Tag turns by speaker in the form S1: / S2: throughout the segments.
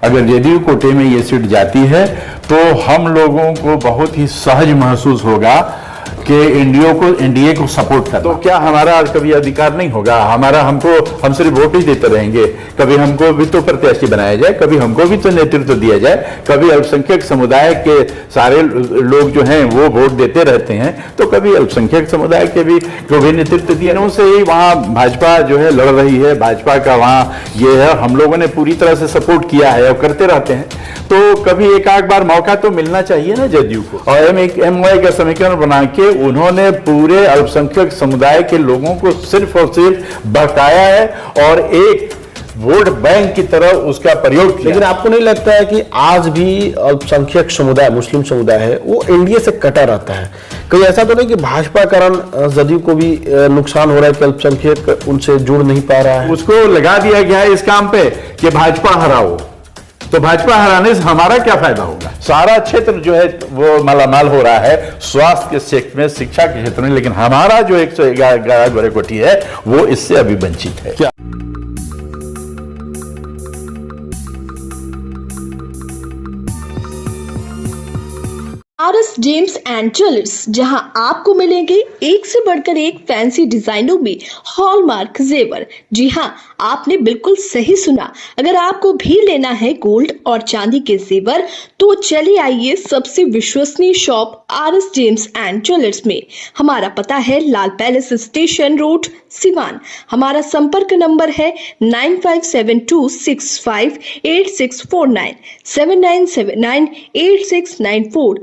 S1: अगर जदयू कोटे में ये सीट जाती है तो हम लोगों को बहुत ही सहज महसूस होगा कि एनडीए को सपोर्ट करना। तो क्या हमारा कभी अधिकार नहीं होगा? हम सिर्फ वोट ही देते रहेंगे? कभी हमको भी तो प्रत्याशी बनाया जाए, कभी हमको भी तो नेतृत्व दिया जाए, कभी अल्पसंख्यक समुदाय के सारे लोग जो हैं वो वोट देते रहते हैं, तो कभी अल्पसंख्यक समुदाय के भी को भी नेतृत्व दिया से ही वहाँ भाजपा जो है लड़ रही है। भाजपा का वहाँ ये है, हम लोगों ने पूरी तरह से सपोर्ट किया है और करते रहते हैं। तो कभी एक आध बार मौका तो मिलना चाहिए ना जदयू को। और एमवाई का समीकरण बना के उन्होंने पूरे अल्पसंख्यक समुदाय के लोगों को सिर्फ और सिर्फ बहकाया है और एक वोट बैंक की तरह उसका प्रयोग किया।
S2: लेकिन आपको नहीं लगता है कि आज भी अल्पसंख्यक समुदाय, मुस्लिम समुदाय है, वो एनडीए से कटा रहता है? कहीं ऐसा तो नहीं कि भाजपा कारण जदयू को भी नुकसान हो रहा है कि अल्पसंख्यक उनसे जुड़ नहीं पा रहा है? उसको
S1: लगा दिया गया है इस काम पे कि भाजपा हराओ, तो भाजपा हराने से हमारा क्या फायदा होगा? सारा क्षेत्र जो है वो मालामाल हो रहा है स्वास्थ्य के क्षेत्र में, शिक्षा के क्षेत्र में, लेकिन हमारा जो 111 गोरेकोठी है वो इससे अभी वंचित है। क्या
S3: आरएस जेम्स एंड ज्वेलर्स, जहां आपको मिलेंगे एक से बढ़कर एक फैंसी डिजाइनों में हॉलमार्क जेवर। जी हां, आपने बिल्कुल सही सुना। अगर आपको भी लेना है गोल्ड और चांदी के जेवर तो चलिए आइए सबसे विश्वसनीय shop RS James and jewellers में। हमारा पता है लाल पैलेस स्टेशन रोड, सिवान। हमारा संपर्क नंबर है 9572658649 79798694।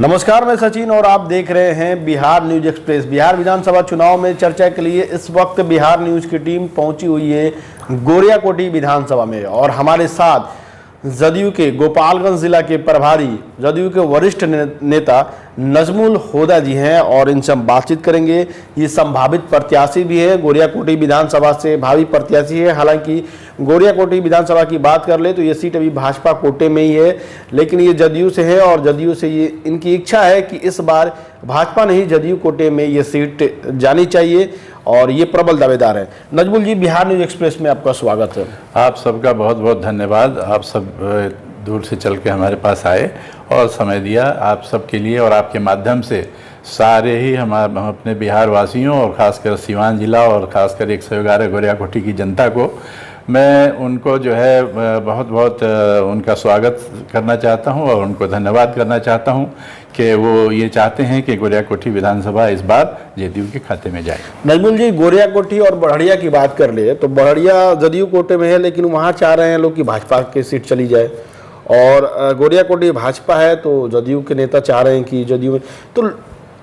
S2: नमस्कार, मैं सचिन और आप देख रहे हैं बिहार न्यूज एक्सप्रेस। बिहार विधानसभा चुनाव में चर्चा के लिए इस वक्त बिहार न्यूज की टीम पहुंची हुई है गोरियाकोटी विधानसभा में और हमारे साथ जदयू के गोपालगंज जिला के प्रभारी, जदयू के वरिष्ठ नेता नजमुल होदा जी हैं और इनसे हम बातचीत करेंगे। ये संभावित प्रत्याशी भी है, गोरियाकोटी विधानसभा से भावी प्रत्याशी है। हालांकि गोरियाकोटी विधानसभा की बात कर ले तो ये सीट अभी भाजपा कोटे में ही है, लेकिन ये जदयू से है और जदयू से ये इनकी इच्छा है कि इस बार भाजपा नहीं जदयू कोटे में ये सीट जानी चाहिए और ये प्रबल दावेदार है। नजमुल जी, बिहार न्यूज एक्सप्रेस में आपका स्वागत है।
S1: आप सबका बहुत बहुत धन्यवाद। आप सब दूर से चल के हमारे पास आए और समय दिया। आप सबके लिए और आपके माध्यम से सारे ही हम अपने बिहार वासियों और ख़ासकर सीवान जिला और ख़ासकर 111 गोरियाकोठी की जनता को मैं उनको जो है बहुत बहुत उनका स्वागत करना चाहता हूं और उनको धन्यवाद करना चाहता हूं कि वो ये चाहते हैं कि गोरियाकोठी विधानसभा इस बार जदयू के खाते में जाए।
S2: नजमुल जी, गोरियाकोठी और बड़हड़िया की बात कर ले तो बड़हड़िया जदयू कोटे में है, लेकिन वहाँ चाह रहे हैं लोग कि भाजपा की सीट चली जाए और गोरियाकोठी भाजपा है तो जदयू के नेता चाह रहे हैं कि जदयू में। तो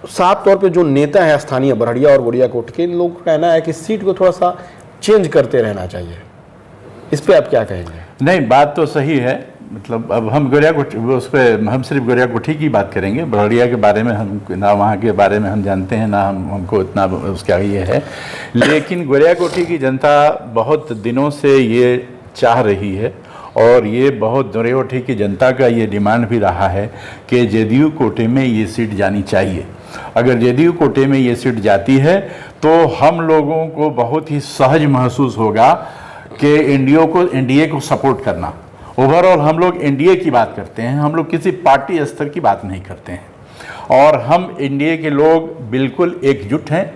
S2: साफ तौर पर जो नेता है स्थानीय बड़हड़िया और गोरियाकोट के, इन लोगों का कहना है कि सीट को थोड़ा सा चेंज करते रहना चाहिए। इस पे आप क्या कहेंगे?
S1: नहीं, बात तो सही है। मतलब अब हम गोरियाकोठी उस पर हम सिर्फ गोरियाकोठी की बात करेंगे, बड़हड़िया के बारे में हम ना वहाँ के बारे में हम जानते हैं ना हमको इतना उसका ये है। लेकिन गोरियाकोठी की जनता बहुत दिनों से ये चाह रही है और ये बहुत गोरियाकोठी की जनता का ये डिमांड भी रहा है कि जदयू कोटे में ये सीट जानी चाहिए। अगर जदयू कोटे में ये सीट जाती है तो हम लोगों को बहुत ही सहज महसूस होगा कि एनडीए को सपोर्ट करना। ओवरऑल हम लोग एनडीए की बात करते हैं, हम लोग किसी पार्टी स्तर की बात नहीं करते हैं और हम एनडीए के लोग बिल्कुल एकजुट हैं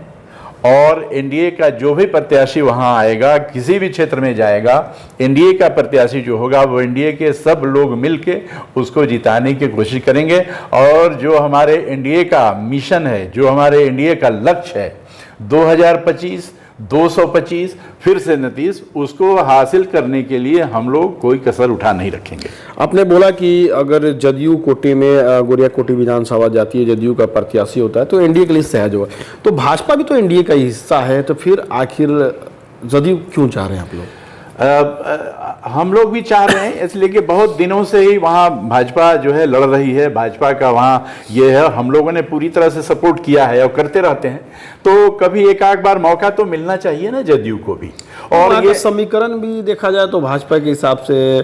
S1: और एनडीए का जो भी प्रत्याशी वहां आएगा, किसी भी क्षेत्र में जाएगा, एनडीए का प्रत्याशी जो होगा वो एनडीए के सब लोग मिलके उसको जिताने की कोशिश करेंगे। और जो हमारे एनडीए का मिशन है, जो हमारे एनडीए का लक्ष्य है 2025, 225 फिर से 29, उसको हासिल करने के लिए हम लोग कोई कसर उठा नहीं रखेंगे।
S2: आपने बोला कि अगर जदयू कोटे में गोरियाकोटी विधानसभा जाती है, जदयू का प्रत्याशी होता है तो एनडीए के लिए सहज होगा। तो भाजपा भी तो एनडीए का हिस्सा है, तो फिर आखिर जदयू क्यों चाह रहे हैं आप लोग?
S1: हम लोग भी चाह रहे हैं इसलिए कि बहुत दिनों से ही वहाँ भाजपा जो है लड़ रही है। भाजपा का वहाँ ये है, हम लोगों ने पूरी तरह से सपोर्ट किया है और करते रहते हैं। तो कभी एक आध बार मौका तो मिलना चाहिए ना जदयू को भी। और ये
S2: समीकरण भी देखा जाए तो भाजपा के हिसाब से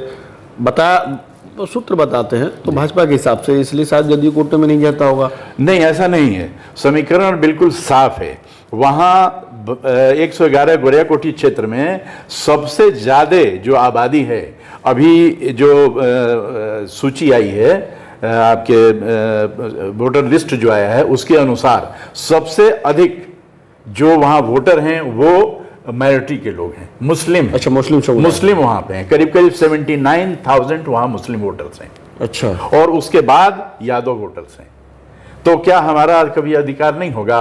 S2: सूत्र बताते हैं तो भाजपा के हिसाब से, इसलिए शायद जदयू कोटे में नहीं जाता होगा।
S1: नहीं, ऐसा नहीं है। समीकरण बिल्कुल साफ है। वहाँ 111 गोरियाकोठी क्षेत्र में सबसे ज़्यादा जो आबादी है अभी जो सूची आई है आपके वोटर लिस्ट जो आया है उसके अनुसार सबसे अधिक जो वहाँ वोटर हैं वो माइनॉरिटी के लोग हैं, मुस्लिम।
S2: अच्छा, मुस्लिम
S1: वहाँ पे हैं, करीब करीब 79,000 वहाँ मुस्लिम वोटर्स हैं।
S2: अच्छा,
S1: और उसके बाद यादव वोटर्स हैं। तो क्या हमारा कभी अधिकार नहीं होगा?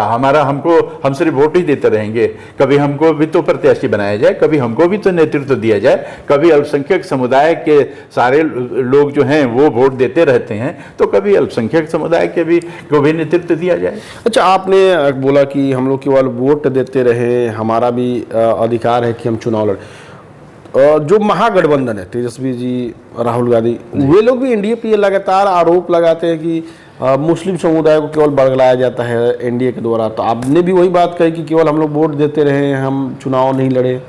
S1: हम सिर्फ वोट ही देते रहेंगे? कभी हमको भी तो प्रत्याशी बनाया जाए, कभी हमको भी तो नेतृत्व दिया जाए, कभी अल्पसंख्यक समुदाय के सारे लोग जो हैं वो वोट देते रहते हैं, तो कभी अल्पसंख्यक समुदाय के भी को भी नेतृत्व दिया जाए।
S2: अच्छा, आपने बोला कि हम लोग केवल वोट देते रहे, हमारा भी अधिकार है कि हम चुनाव लड़े। जो महागठबंधन है, तेजस्वी जी, राहुल गांधी, वे लोग भी एनडीए पे लगातार आरोप लगाते हैं कि मुस्लिम समुदाय को केवल बरगलाया जाता है एनडीए के द्वारा। तो आपने भी वही बात कही कि केवल हम लोग वोट देते रहे, हम चुनाव नहीं लड़े।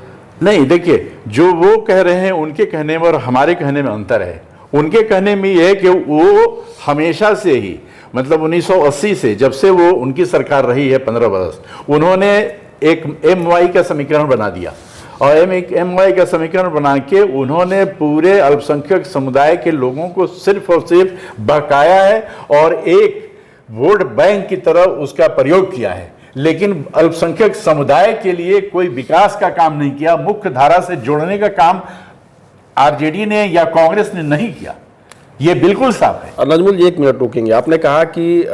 S1: नहीं, देखिए, जो वो कह रहे हैं उनके कहने में और हमारे कहने में अंतर है। उनके कहने में ये है कि वो हमेशा से ही, मतलब 1980 से, जब से वो उनकी सरकार रही है 15 वर्ष, उन्होंने एक MY का समीकरण बना दिया और MY का समीकरण बना के उन्होंने पूरे अल्पसंख्यक समुदाय के लोगों को सिर्फ और सिर्फ बहकाया है और एक वोट बैंक की तरह उसका प्रयोग किया है, लेकिन अल्पसंख्यक समुदाय के लिए कोई विकास का काम नहीं किया, मुख्य धारा से जोड़ने का काम आरजेडी ने या कांग्रेस ने नहीं किया। ये बिल्कुल साफ है।
S2: नजमुल, 1 मिनट रोकेंगे। आपने कहा कि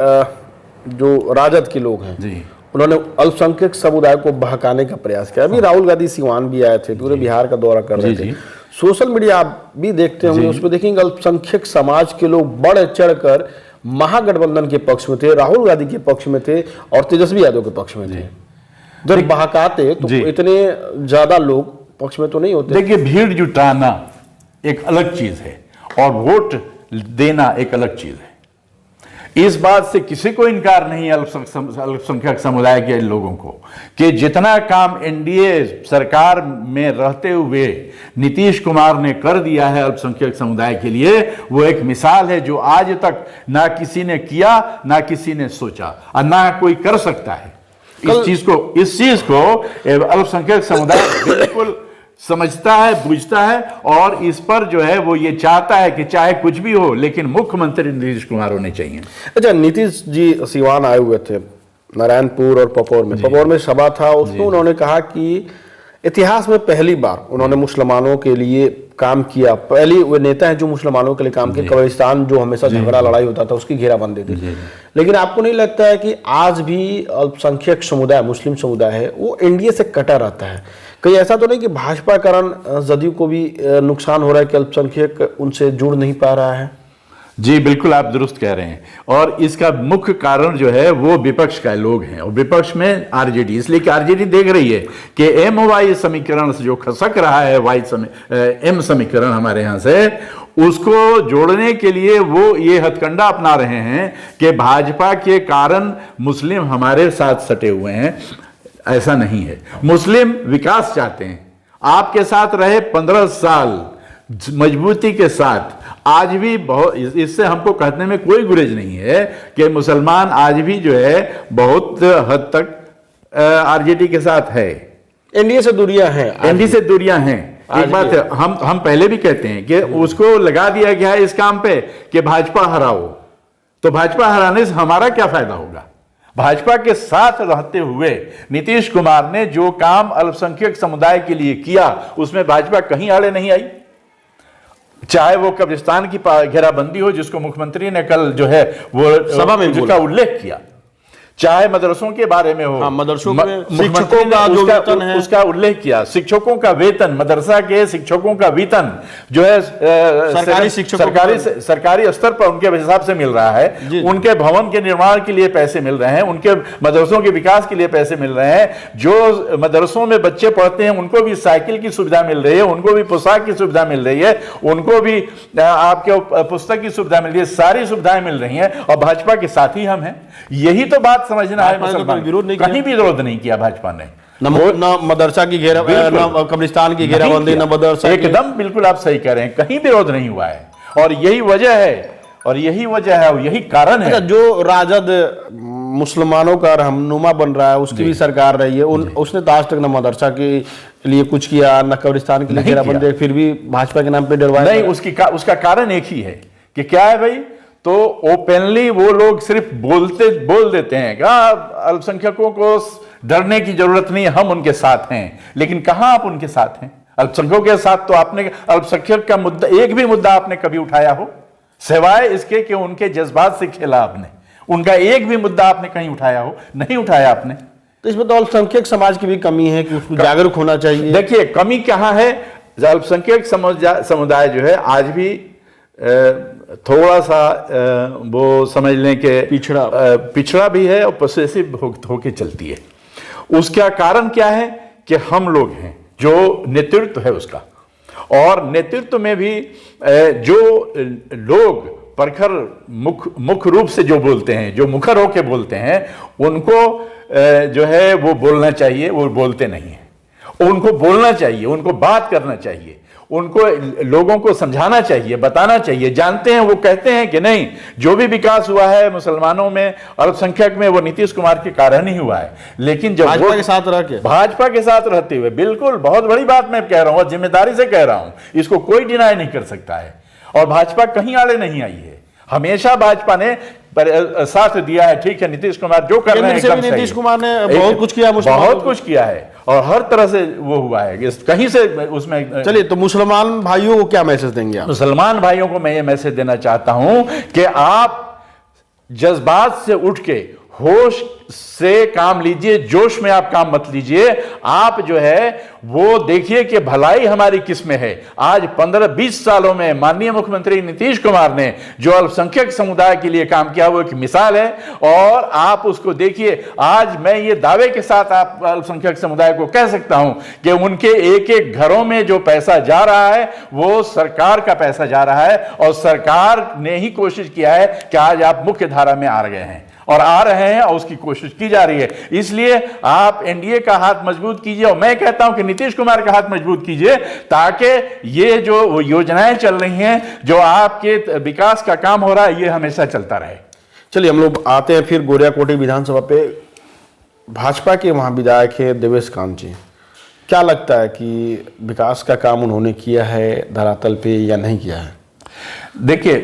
S2: जो राजद के लोग हैं
S1: जी,
S2: उन्होंने अल्पसंख्यक समुदाय को बहकाने का प्रयास किया। अभी राहुल गांधी सिवान भी आए थे, पूरे बिहार का दौरा कर रहे थे। सोशल मीडिया आप भी देखते होंगे, उसमें देखेंगे अल्पसंख्यक समाज के लोग बढ़ चढ़कर महागठबंधन के पक्ष में थे, राहुल गांधी के पक्ष में थे और तेजस्वी यादव के पक्ष में थे। जब बहकाते तो इतने ज्यादा लोग पक्ष में तो नहीं होते।
S1: देखिए, भीड़ जुटाना एक अलग चीज है और वोट देना एक अलग चीज है। इस बात से किसी को इनकार नहीं है अल्पसंख्यक समुदाय के लोगों को कि जितना काम एनडीए सरकार में रहते हुए नीतीश कुमार ने कर दिया है अल्पसंख्यक समुदाय के लिए, वो एक मिसाल है जो आज तक ना किसी ने किया, ना किसी ने सोचा और ना कोई कर सकता है। इस चीज को अल्पसंख्यक समुदाय बिल्कुल समझता है, बुझता है और इस पर जो है वो ये चाहता है कि चाहे कुछ भी हो, लेकिन मुख्यमंत्री नीतीश कुमार होने चाहिए।
S2: अच्छा, नीतीश जी सिवान आए हुए थे, नारायणपुर और पपौर में। पपौर में सभा था, उसमें उन्होंने कहा कि इतिहास में पहली बार उन्होंने मुसलमानों के लिए काम किया। पहली वो नेता है जो मुसलमानों के लिए काम किया। कब्रिस्तान जो हमेशा झगड़ा लड़ाई होता था उसकी घेराबंदी थी। लेकिन आपको नहीं लगता है कि आज भी अल्पसंख्यक समुदाय, मुस्लिम समुदाय है, वो एनडीए से कटा रहता है? कहीं ऐसा तो नहीं कि भाजपा कारण जदयू को भी नुकसान हो रहा है कि अल्पसंख्यक उनसे जुड़ नहीं पा रहा है?
S1: जी, बिल्कुल आप दुरुस्त कह रहे हैं। और इसका मुख्य कारण जो है वो विपक्ष का लोग हैं और विपक्ष में आरजेडी। इसलिए कि आरजेडी देख रही है कि MY समीकरण से जो खसक रहा है M समीकरण हमारे यहाँ से, उसको जोड़ने के लिए वो ये हथकंडा अपना रहे हैं कि भाजपा के कारण मुस्लिम हमारे साथ सटे हुए हैं। ऐसा नहीं है। मुस्लिम विकास चाहते हैं, आपके साथ रहे 15 साल मजबूती के साथ। आज भी बहुत, इससे हमको कहने में कोई गुरेज नहीं है कि मुसलमान आज भी जो है बहुत हद तक आरजेडी के साथ है।
S2: एनडीए से दूरियां हैं,
S1: एनडीए से दूरियां हैं। एक बात है, हम पहले भी कहते हैं कि उसको लगा दिया गया है इस काम पे कि भाजपा हराओ, तो भाजपा हराने से हमारा क्या फायदा होगा? भाजपा के साथ रहते हुए नीतीश कुमार ने जो काम अल्पसंख्यक समुदाय के लिए किया, उसमें भाजपा कहीं आड़े नहीं आई। चाहे वो कब्रिस्तान की घेराबंदी हो जिसको मुख्यमंत्री ने कल जो है वो
S2: सभा में
S1: जिसका उल्लेख किया, चाहे मदरसों के बारे में हो,
S2: मदरसों में शिक्षकों का जो वेतन है
S1: उसका उल्लेख किया। शिक्षकों का वेतन, मदरसा के शिक्षकों का वेतन जो है सरकारी स्तर पर उनके हिसाब से मिल रहा है। उनके भवन के निर्माण के लिए पैसे मिल रहे हैं, उनके मदरसों के विकास के लिए पैसे मिल रहे हैं। जो मदरसों में बच्चे पढ़ते हैं उनको भी साइकिल की सुविधा मिल रही है, उनको भी पोशाक की सुविधा मिल रही है, उनको भी आपके पुस्तक की सुविधा मिल रही है, सारी सुविधाएं मिल रही हैं और भाजपा के साथ ही हम हैं। यही तो बात समझना है। मुसलमान
S2: विरोध नहीं,
S1: कहीं भी विरोध नहीं किया भाजपा ने,
S2: न मदरसा की घेरा, न कब्रिस्तान की घेराबंदी, न मदरसा।
S1: एकदम बिल्कुल आप सही कह रहे हैं, कहीं विरोध नहीं हुआ है। और यही वजह है और यही वजह है, यही कारण है।
S2: अच्छा, जो राजद मुसलमानों का रहनुमा बन रहा है, उसकी भी सरकार रही है, उसने तो आज तक न मदरसा के लिए कुछ किया, न कब्रिस्तान के लिए घेराबंदी, फिर भी भाजपा के नाम पे डरवाया
S1: नहीं। उसका कारण एक ही है कि क्या है भाई, तो ओपनली वो लोग सिर्फ बोल देते हैं कि अल्पसंख्यकों को डरने की जरूरत नहीं, हम उनके साथ हैं। लेकिन कहां आप उनके साथ हैं? अल्पसंख्यकों के साथ तो आपने अल्पसंख्यक का मुद्दा, एक भी मुद्दा आपने कभी उठाया हो सिवाय इसके कि उनके जज्बात से खेला आपने? उनका एक भी मुद्दा आपने कहीं उठाया हो? नहीं उठाया आपने।
S2: तो इसमें तो अल्पसंख्यक समाज की भी कमी है कि उसको जागरूक होना चाहिए।
S1: देखिए कमी कहां है, अल्पसंख्यक समुदाय जो है आज भी थोड़ा सा वो समझ लें कि पिछड़ा भी है और पोसेसिव होके चलती है। उसका कारण क्या है कि हम लोग हैं, जो नेतृत्व है उसका, और नेतृत्व में भी जो लोग प्रखर मुख्य रूप से जो बोलते हैं, जो मुखर होके बोलते हैं, उनको जो है वो बोलना चाहिए, वो बोलते नहीं है। उनको बोलना चाहिए, उनको बात करना चाहिए, उनको लोगों को समझाना चाहिए, बताना चाहिए। जानते हैं, वो कहते हैं कि नहीं, जो भी विकास हुआ है मुसलमानों में, अल्पसंख्यक में, वो नीतीश कुमार के कारण ही हुआ है। लेकिन जब
S2: भाजपा के साथ रह के,
S1: भाजपा के साथ रहते हुए, बिल्कुल बहुत बड़ी बात मैं कह रहा हूं और जिम्मेदारी से कह रहा हूं, इसको कोई डिनाई नहीं कर सकता है। और भाजपा कहीं आड़े नहीं आई है, हमेशा भाजपा ने साथ दिया है। ठीक है, नीतीश कुमार जो कर रहे हैं एकदम सही।
S2: नीतीश कुमार ने बहुत कुछ किया,
S1: बहुत कुछ किया है और हर तरह से वो हुआ है, कहीं से उसमें।
S2: चलिए, तो मुसलमान भाइयों को क्या मैसेज देंगे आप?
S1: मुसलमान भाइयों को मैं ये मैसेज देना चाहता हूं कि आप जज्बात से उठ के होश से काम लीजिए, जोश में आप काम मत लीजिए। आप जो है वो देखिए कि भलाई हमारी किस में है। आज 15-20 सालों में माननीय मुख्यमंत्री नीतीश कुमार ने जो अल्पसंख्यक समुदाय के लिए काम किया वो एक मिसाल है, और आप उसको देखिए। आज मैं ये दावे के साथ आप अल्पसंख्यक समुदाय को कह सकता हूं कि उनके एक एक घरों में जो पैसा जा रहा है वो सरकार का पैसा जा रहा है, और सरकार ने ही कोशिश किया है कि आज आप मुख्य धारा में आ गए हैं और आ रहे हैं, और उसकी कोशिश की जा रही है। इसलिए आप एनडीए का हाथ मजबूत कीजिए, और मैं कहता हूं कि नीतीश कुमार का हाथ मजबूत कीजिए, ताकि ये जो योजनाएं चल रही हैं, जो आपके विकास का काम हो रहा है, ये हमेशा चलता रहे।
S2: चलिए, हम लोग आते हैं फिर गोरियाकोटी विधानसभा पे। भाजपा के वहां विधायक है देवेश कांत जी, क्या लगता है कि विकास का काम उन्होंने किया है धरातल पे या नहीं किया है?
S1: देखिए,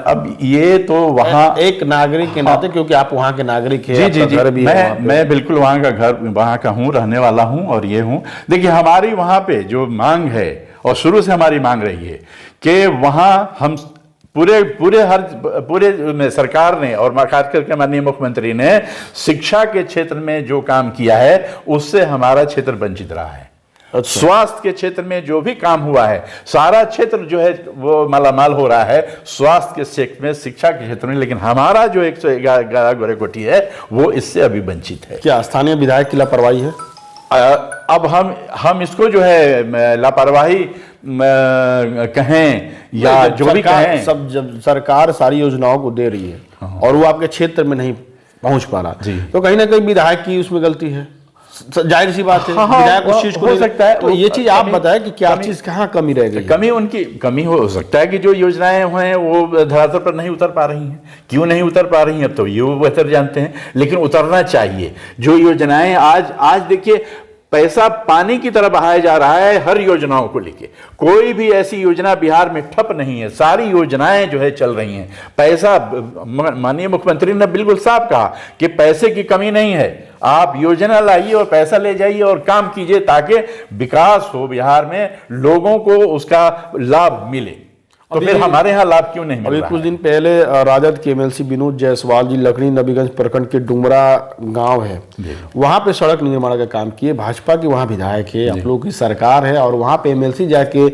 S1: अब ये तो वहाँ
S2: एक नागरिक के नाते, क्योंकि आप वहाँ के नागरिक हैं,
S1: जी,
S2: घर भी
S1: मैं बिल्कुल वहाँ का हूँ, रहने वाला हूँ और ये हूँ। देखिए, हमारी वहाँ पे जो मांग है, और शुरू से हमारी मांग रही है कि वहाँ हम पूरे सरकार ने और खास करके माननीय मुख्यमंत्री ने शिक्षा के क्षेत्र में जो काम किया है, उससे हमारा क्षेत्र वंचित रहा है। अच्छा। स्वास्थ्य के क्षेत्र में जो भी काम हुआ है, सारा क्षेत्र जो है वो मालामाल हो रहा है स्वास्थ्य के क्षेत्र में, शिक्षा के क्षेत्र में, लेकिन हमारा जो 111 गोरेकोटी है वो इससे अभी वंचित है।
S2: क्या स्थानीय विधायक की लापरवाही है?
S1: अब हम इसको जो है लापरवाही कहें या जो भी कहें,
S2: सब जब सरकार सारी योजनाओं को दे रही है और वो आपके क्षेत्र में नहीं पहुंच पा रहा, तो कहीं ना कहीं विधायक की उसमें गलती है, जाहिर सी बात है। विधायक उस चीज को हो सकता है, तो ये चीज आप बताएं कि क्या चीज कहाँ कमी रह गई?
S1: कमी हो सकता है कि जो योजनाएं हैं वो धरातल पर नहीं उतर पा रही हैं। क्यों नहीं उतर पा रही हैं अब तो ये वो बेहतर जानते हैं, लेकिन उतरना चाहिए। जो योजनाएं आज देखिए, पैसा पानी की तरह बहाया जा रहा है हर योजनाओं को लेके। कोई भी ऐसी योजना बिहार में ठप नहीं है, सारी योजनाएं जो है चल रही हैं। पैसा, माननीय मुख्यमंत्री ने बिल्कुल साफ कहा कि पैसे की कमी नहीं है, आप योजना लाइए और पैसा ले जाइए और काम कीजिए ताकि विकास हो बिहार में, लोगों को उसका लाभ मिले। तो फिर हमारे यहाँ लाभ क्यों नहीं मिल रहा है?
S2: कुछ दिन पहले राजद के एमएलसी विनोद जायसवाल जी लखनी नबीगंज प्रखंड के डुमरा गांव है, वहां पे सड़क निर्माण का काम किए। भाजपा की वहां विधायक है, आप लोगों की सरकार है, और वहां पे एमएलसी जाके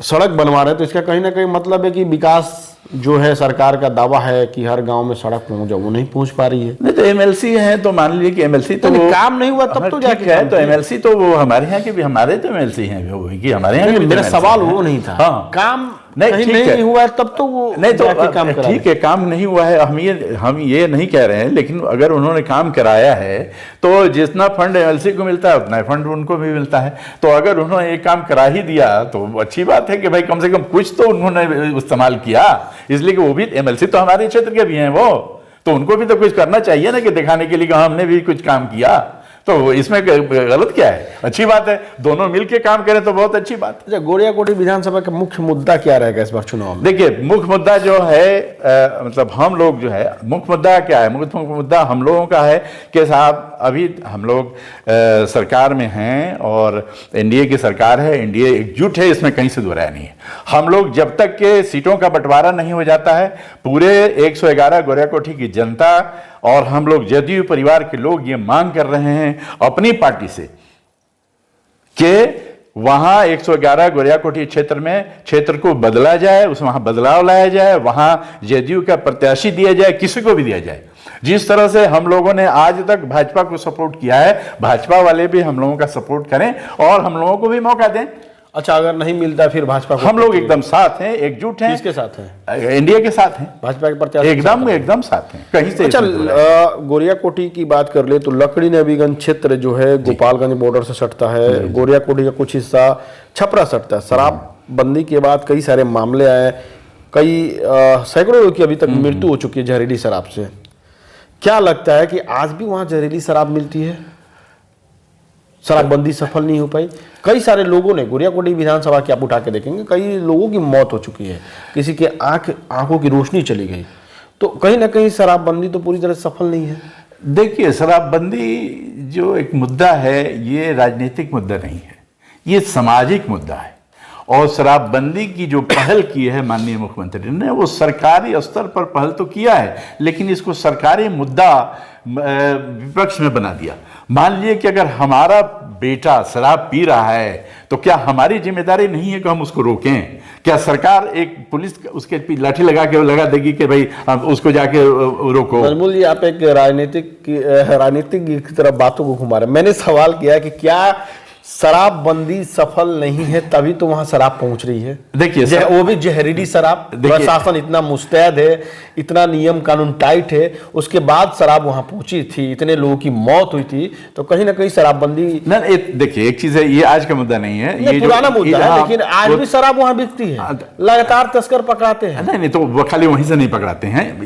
S2: सड़क बनवा रहे हैं। तो इसका कहीं ना कहीं मतलब है कि विकास जो है, सरकार का दावा है कि हर गांव में सड़क पहुंच जाए, वो नहीं पहुंच पा रही है।
S1: नहीं तो एमएलसी है तो मान लीजिए कि एमएलसी तो
S2: काम नहीं हुआ तब तो जाके
S1: है, तो एमएलसी तो वो हमारे यहाँ के भी, हमारे तो एमएलसी हैं वो कि हमारे यहाँ।
S2: मेरा सवाल वो नहीं था, काम नहीं हुआ तब तो वो
S1: नहीं, तो काम ठीक है, काम नहीं हुआ है, हम ये नहीं कह रहे हैं, लेकिन अगर उन्होंने काम कराया है तो जितना फंड एमएलसी को मिलता है उतना फंड उनको भी मिलता है। तो अगर उन्होंने एक काम करा ही दिया तो अच्छी बात है कि भाई कम से कम कुछ तो उन्होंने इस्तेमाल किया। इसलिए कि वो भी एमएलसी तो हमारे क्षेत्र के भी हैं, वो तो उनको भी तो कुछ करना चाहिए ना, कि दिखाने के लिए कि हमने भी कुछ काम किया। तो इसमें गलत क्या है? अच्छी बात है, दोनों मिलके काम करें तो बहुत अच्छी बात है।
S2: अच्छा, गोरियाकोटी विधानसभा का मुख्य मुद्दा क्या रहेगा इस बार चुनाव में?
S1: देखिए, मुख्य मुद्दा जो है मतलब हम लोग जो है, मुख्य मुद्दा क्या है? मुख्य मुद्दा हम लोगों का है कि साहब अभी हम लोग सरकार में हैं और एनडीए की सरकार है, एनडीए एकजुट है, इसमें कहीं से दो राय नहीं है। हम लोग जब तक के सीटों का बंटवारा नहीं हो जाता है, पूरे 111 गोरियाकोटी की जनता और हम लोग जदयू परिवार के लोग ये मांग कर रहे हैं अपनी पार्टी से कि वहां 111 गोरियाकोटी क्षेत्र को बदला जाए, उस वहां बदलाव लाया जाए, वहां जदयू का प्रत्याशी दिया जाए, किसी को भी दिया जाए। जिस तरह से हम लोगों ने आज तक भाजपा को सपोर्ट किया है, भाजपा वाले भी हम लोगों का सपोर्ट करें और हम लोगों को भी मौका दें।
S2: अच्छा, अगर नहीं मिलता फिर भाजपा को?
S1: हम लोग एकदम साथ हैं, एकजुट हैं।
S2: किसके साथ हैं?
S1: एनडीए के साथ हैं,
S2: भाजपा के प्रत्याशी
S1: एकदम साथ हैं, कहीं से।
S2: अच्छा, गोरियाकोटी की बात कर ले तो लकड़ी नबीगंज क्षेत्र जो है गोपालगंज बॉर्डर से सटता है, गोरियाकोटी का कुछ हिस्सा छपरा सटता है। शराबबंदी के बाद कई सारे मामले आए, कई सैकड़ों लोगों की अभी तक मृत्यु हो चुकी है जहरीली शराब से। क्या लगता है कि आज भी वहां जहरीली शराब मिलती है? शराबबंदी सफल नहीं हो पाई। कई सारे लोगों ने, गोरियाकोटी विधानसभा की आप उठा के देखेंगे, कई लोगों की मौत हो चुकी है, किसी के आंखों की रोशनी चली गई। तो कहीं ना कहीं शराबबंदी तो पूरी तरह सफल नहीं है।
S1: देखिए, शराबबंदी जो एक मुद्दा है, ये राजनीतिक मुद्दा नहीं है, ये सामाजिक मुद्दा है। और शराबबंदी की जो पहल की है माननीय मुख्यमंत्री ने, वो सरकारी स्तर पर पहल तो किया है, लेकिन इसको सरकारी मुद्दा विपक्ष में बना दिया। मान लीजिए कि अगर हमारा बेटा शराब पी रहा है तो क्या हमारी जिम्मेदारी नहीं है कि हम उसको रोकें? क्या सरकार एक पुलिस उसके लाठी लगा देगी कि भाई उसको जाके रोको?
S2: नजमुल जी, आप एक राजनीतिक की तरफ बातों को घुमा रहे। मैंने सवाल किया कि क्या शराबबंदी सफल नहीं है तभी तो वहां शराब पहुंच रही है?
S1: देखिए,
S2: वो भी जहरीली शराब। प्रशासन इतना मुस्तैद है, इतना नियम कानून टाइट है, उसके बाद शराब वहां पहुंची थी, इतने लोगों की मौत हुई थी, तो कहीं ना कहीं शराबबंदी।
S1: देखिए, एक चीज है, ये आज का मुद्दा नहीं है,
S2: ये पुराना मुद्दा है, लेकिन आज भी शराब वहां बिकती है, लगातार तस्कर पकड़ाते हैं।
S1: नहीं, तो वो खाली वहीं से नहीं पकड़ाते हैं,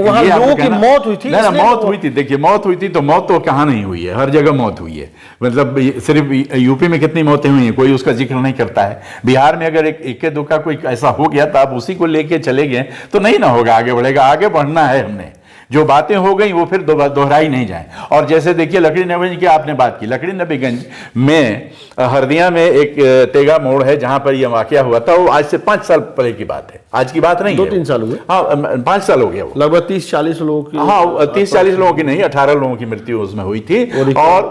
S2: वहां लोगों की मौत हुई थी।
S1: मौत हुई थी, देखिए मौत हुई थी, तो मौत तो कहाँ नहीं हुई है, हर जगह मौत हुई है। मतलब सिर्फ यूपी में कितनी मौतें हुई हैं, कोई उसका जिक्र नहीं करता है। बिहार में अगर एक दो का कोई ऐसा हो गया तो आप उसी को लेके चले गए तो नहीं ना होगा, आगे बढ़ेगा। आगे बढ़ना है, हमने जो बातें हो गई वो फिर दोहराई नहीं जाए। और जैसे देखिए, लकड़ी नबीगंज की आपने बात की, लकड़ी नबीगंज में हरदिया में एक तेगा मोड़ है जहां पर यह वाकया हुआ था, वो आज से 5 साल पहले की बात है, आज की बात नहीं है।
S2: 2-3 साल हुए।
S1: हाँ, 5 साल हो गया वो।
S2: लगभग 30-40 लोगों की।
S1: हाँ, 30-40 लोगों की नहीं, 18 लोगों की मृत्यु उसमें हुई थी। और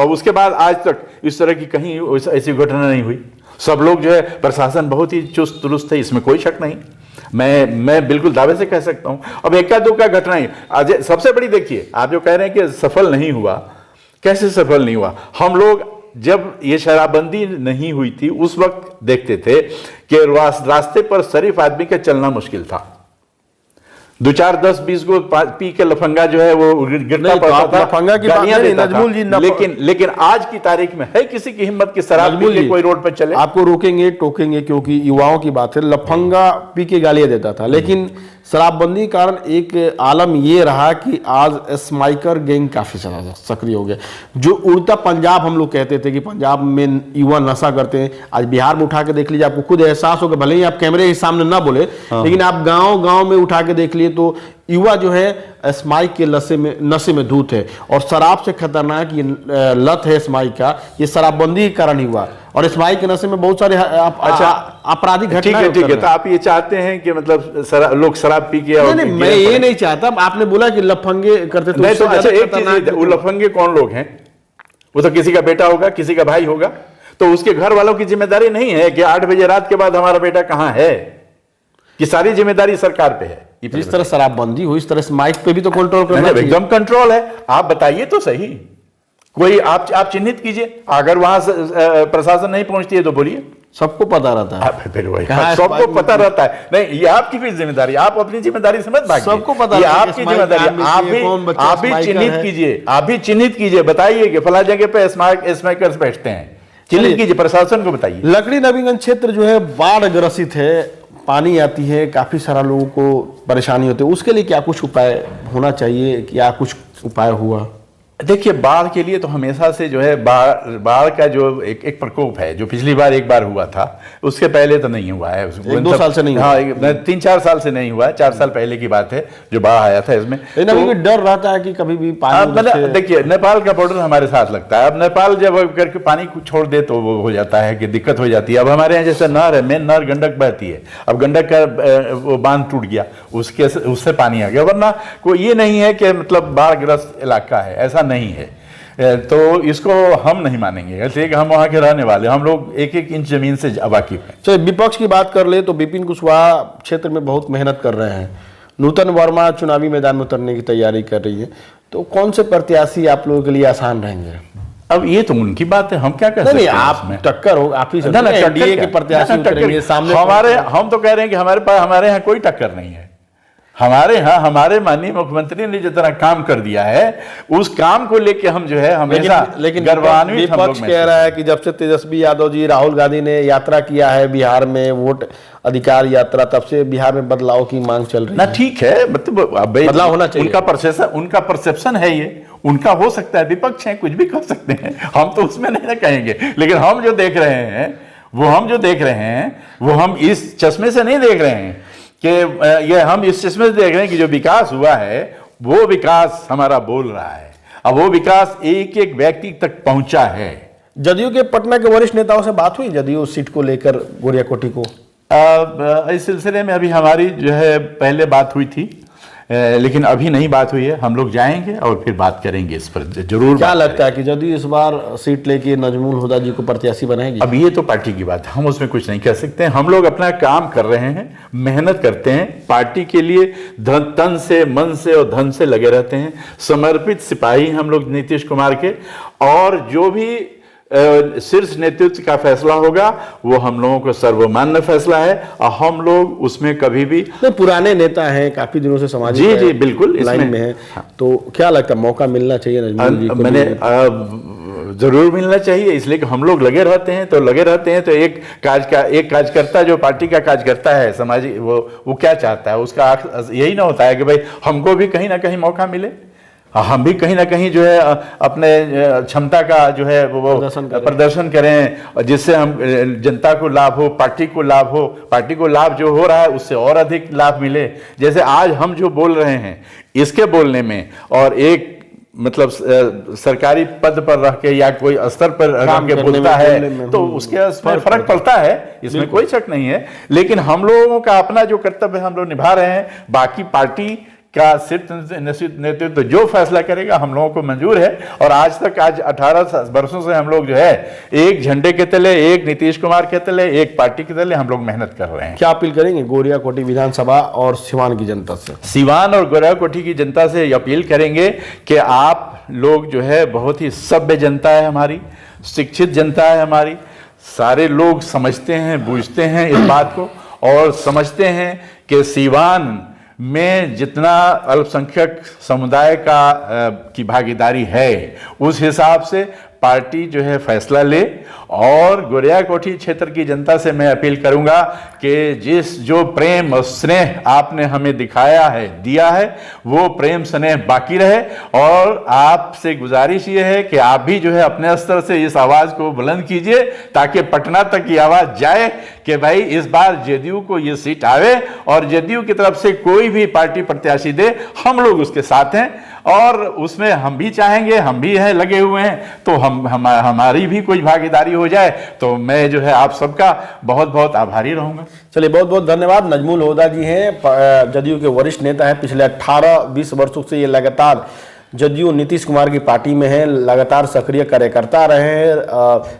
S1: उसके बाद आज तक इस तरह की कहीं ऐसी घटना नहीं हुई। सब लोग जो है, प्रशासन बहुत ही चुस्त दुरुस्त है, इसमें कोई शक नहीं। मैं बिल्कुल दावे से कह सकता हूं। अब एका दो का घटना ही सबसे बड़ी, देखिए आप जो कह रहे हैं कि सफल नहीं हुआ, कैसे सफल नहीं हुआ? हम लोग जब ये शराबबंदी नहीं हुई थी उस वक्त देखते थे कि रास्ते पर शरीफ आदमी का चलना मुश्किल था। 2 4 10 20 को पी के लफंगा जो है वो गिरता पड़ता था,
S2: लफंगा की बात नहीं, नजमुल जी,
S1: लेकिन आज की तारीख में है किसी की हिम्मत की शराब पी के कोई रोड पर चले?
S2: आपको रोकेंगे टोकेंगे क्योंकि युवाओं की बात है। लफंगा पी के गालियां देता था, लेकिन शराबबंदी के कारण एक आलम ये रहा कि आज स्माइकर गैंग काफी ज्यादा सक्रिय हो गया। जो उड़ता पंजाब हम लोग कहते थे कि पंजाब में युवा नशा करते हैं, आज बिहार में उठा के देख लीजिए, आपको खुद एहसास होगा, भले ही आप कैमरे के सामने ना बोले, लेकिन आप गांव में उठा के देख लिए तो युवा जो है स्माइक के नशे में धूत है। और शराब से खतरनाक ये लत है स्माइक का, ये शराबबंदी के कारण ही हुआ। और स्माइक के नशे में बहुत सारे आपराधिक घटनाएं।
S1: ठीक है, तो आप ये चाहते हैं कि मतलब लोग शराब पी के?
S2: नहीं, मैं ये नहीं चाहता। आपने बोला कि लफंगे करते तो
S1: अच्छा, एक चीज, वो लफंगे कौन लोग हैं? वो तो किसी का बेटा होगा, किसी का भाई होगा, तो उसके घर वालों की जिम्मेदारी नहीं है कि 8 बजे रात के बाद हमारा बेटा कहां है, कि सारी जिम्मेदारी सरकार पे है।
S2: जिस तरह शराबबंदी हुई इस तरह स्माइक पे भी तो कंट्रोल करना चाहिए।
S1: एकदम कंट्रोल है। आप बताइए तो सही, कोई आप चिन्हित कीजिए, अगर वहां प्रशासन नहीं पहुंचती है तो बोलिए।
S2: सबको पता रहता है,
S1: फिर वही सबको पता रहता है। नहीं, ये आपकी भी जिम्मेदारी, आप अपनी जिम्मेदारी समझ भागिए।
S2: सबको पता
S1: है, आपकी जिम्मेदारी। आप भी चिन्हित कीजिए, आप भी चिन्हित कीजिए, बताइए कि फला जगह पे स्मोकर्स बैठते हैं, चिन्हित कीजिए, प्रशासन को बताइए।
S2: लकड़ी नबीगंज क्षेत्र जो है बाढ़ ग्रसित है, पानी आती है, काफ़ी सारा लोगों को परेशानी होती है, उसके लिए क्या कुछ उपाय होना चाहिए, क्या कुछ उपाय हुआ?
S1: देखिए, बाढ़ के लिए तो हमेशा से जो है बाढ़ का जो एक प्रकोप है, जो पिछली बार एक बार हुआ था, उसके पहले तो नहीं हुआ है।
S2: 1-2 साल से नहीं हुआ।
S1: हाँ, 3-4 साल से नहीं हुआ है। 4 साल पहले की बात है जो बाढ़ आया था इसमें।
S2: लेकिन अभी भी डर रहता है कि कभी भी पानी
S1: मतलब देखिए, नेपाल का बॉर्डर हमारे साथ लगता है। अब नेपाल जब करके पानी को छोड़ दे तो वो हो जाता है कि दिक्कत हो जाती है। अब हमारे यहाँ जैसे नहर है, मेन नहर गंडक बहती है, अब गंडक का वो बांध टूट गया, उससे पानी आ गया। वरना कोई ये नहीं है कि मतलब बाढ़ग्रस्त इलाका है, ऐसा नहीं है। तो इसको हम नहीं मानेंगे, ऐसे कि हम वहाँ के रहने वाले, हम लोग एक एक इंच जमीन से वाकिफ हैं।
S2: चलिए, विपक्ष की बात कर ले तो विपिन कुशवाहा क्षेत्र में बहुत मेहनत कर रहे हैं, नूतन वर्मा चुनावी मैदान में उतरने की तैयारी कर रही है, तो कौन से प्रत्याशी आप लोगों के लिए आसान रहेंगे?
S1: अब ये तो उनकी बात है, हम क्या कर सकते हैं?
S2: आप टक्कर हो, आप ही से
S1: ना
S2: एनडीए के प्रत्याशी उतरेंगे सामने।
S1: हम तो कह रहे हैं कि हमारे यहाँ कोई टक्कर नहीं है। हमारे माननीय मुख्यमंत्री ने जितना काम कर दिया है, उस काम को लेके हम जो है हमेशा
S2: लेकिन
S1: गर्वान्वित
S2: विपक्ष कह रहा है कि जब से तेजस्वी यादव जी, राहुल गांधी ने यात्रा किया है बिहार में, वोट अधिकार यात्रा, तब से बिहार में बदलाव की मांग चल रही है।
S1: ना ठीक है, मतलब
S2: बदलाव होना चाहिए।
S1: उनका परसेप्शन है, ये उनका हो सकता है, विपक्ष है, कुछ भी कर सकते हैं, हम तो उसमें नहीं ना कहेंगे। लेकिन हम जो देख रहे हैं वो हम इस चश्मे से नहीं देख रहे हैं कि ये हम इस चश्मे से देख रहे हैं कि जो विकास हुआ है वो विकास हमारा बोल रहा है। अब वो विकास एक एक व्यक्ति तक पहुंचा है।
S2: जदयू के पटना के वरिष्ठ नेताओं से बात हुई जदयू सीट को लेकर, गोरियाकोटी को?
S1: इस सिलसिले में अभी हमारी जो है पहले बात हुई थी, लेकिन अभी नहीं बात हुई है। हम लोग जाएंगे और फिर बात करेंगे इस पर जरूर।
S2: क्या लगता है कि जदयू इस बार सीट लेके नजमुल हुदा जी को प्रत्याशी बनाएगी?
S1: अब ये तो पार्टी की बात है, हम उसमें कुछ नहीं कह सकते। हम लोग अपना काम कर रहे हैं, मेहनत करते हैं, पार्टी के लिए तन से, मन से और धन से लगे रहते हैं। समर्पित सिपाही हम लोग नीतीश कुमार के, और जो भी शीर्ष नेतृत्व का फैसला होगा वो हम लोगों को सर्वमान्य फैसला है, और हम लोग उसमें कभी भी
S2: पुराने नेता हैं, काफी दिनों से समाज
S1: जी बिल्कुल
S2: लाइन में है। हाँ। तो क्या लगता है, मौका मिलना चाहिए नजमुल जी को?
S1: मैंने जरूर मिलना चाहिए, इसलिए कि हम लोग लगे रहते हैं तो एक कार्यकर्ता जो पार्टी का कार्यकर्ता है, समाजी, वो क्या चाहता है, उसका यही ना होता है कि भाई हमको भी कहीं ना कहीं मौका मिले, हम भी कहीं ना कहीं जो है अपने क्षमता का जो है वो प्रदर्शन करें, जिससे हम जनता को लाभ हो, पार्टी को लाभ जो हो रहा है उससे और अधिक लाभ मिले। जैसे आज हम जो बोल रहे हैं, इसके बोलने में और एक मतलब सरकारी पद पर रह के या कोई स्तर पर रह के बोलता है तो उसके फर्क पड़ता है, इसमें कोई शक नहीं है। लेकिन हम लोगों का अपना जो कर्तव्य हम लोग निभा रहे हैं, बाकी पार्टी का शीर्ष नेतृत्व जो फैसला करेगा हम लोगों को मंजूर है। और आज 18 वर्षों से हम लोग जो है एक झंडे के तले, एक नीतीश कुमार के तले, एक पार्टी के तले हम लोग मेहनत कर रहे हैं।
S2: क्या अपील करेंगे गोरियाकोटी विधानसभा और सिवान की जनता से?
S1: सिवान और गोरियाकोटी की जनता से अपील करेंगे कि आप लोग जो है बहुत ही सभ्य जनता है हमारी, शिक्षित जनता है हमारी, सारे लोग समझते हैं, बूझते हैं इस बात को, और समझते हैं कि सिवान में जितना अल्पसंख्यक समुदाय की भागीदारी है उस हिसाब से पार्टी जो है फैसला ले। और गोरियाकोटी क्षेत्र की जनता से मैं अपील करूंगा कि जो प्रेम और स्नेह आपने हमें दिया है वो प्रेम स्नेह बाकी रहे। और आपसे गुजारिश ये है कि आप भी जो है अपने स्तर से इस आवाज को बुलंद कीजिए, ताकि पटना तक ये आवाज जाए कि भाई इस बार जदयू को ये सीट आवे, और जदयू की तरफ से कोई भी पार्टी प्रत्याशी दे, हम लोग उसके साथ हैं, और उसमें हम भी चाहेंगे, हम भी हैं, लगे हुए हैं, तो हमारी भी कोई भागीदारी हो जाए तो मैं जो है आप सबका बहुत बहुत आभारी रहूंगा।
S2: चलिए, बहुत बहुत धन्यवाद। नजमुल हुदा जी हैं, जदयू के वरिष्ठ नेता हैं, पिछले 18-20 वर्षों से ये लगातार जदयू नीतीश कुमार की पार्टी में है, लगातार सक्रिय कार्यकर्ता रहे हैं,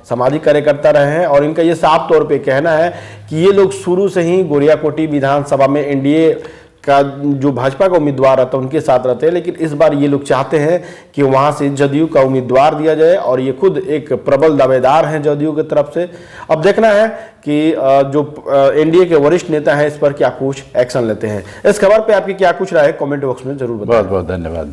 S2: सामाजिक कार्यकर्ता रहे हैं, और इनका ये साफ तौर पे कहना है कि ये लोग शुरू से ही गोरियाकोटी विधानसभा में एनडीए का जो भाजपा का उम्मीदवार रहता है उनके साथ रहते हैं, लेकिन इस बार ये लोग चाहते हैं कि वहां से जदयू का उम्मीदवार दिया जाए, और ये खुद एक प्रबल दावेदार हैं जदयू की तरफ से। अब देखना है कि जो एनडीए के वरिष्ठ नेता हैं इस पर क्या कुछ एक्शन लेते हैं। इस खबर पे आपकी क्या कुछ राय है, कमेंट बॉक्स में जरूर बताएं।
S1: बहुत बहुत धन्यवाद।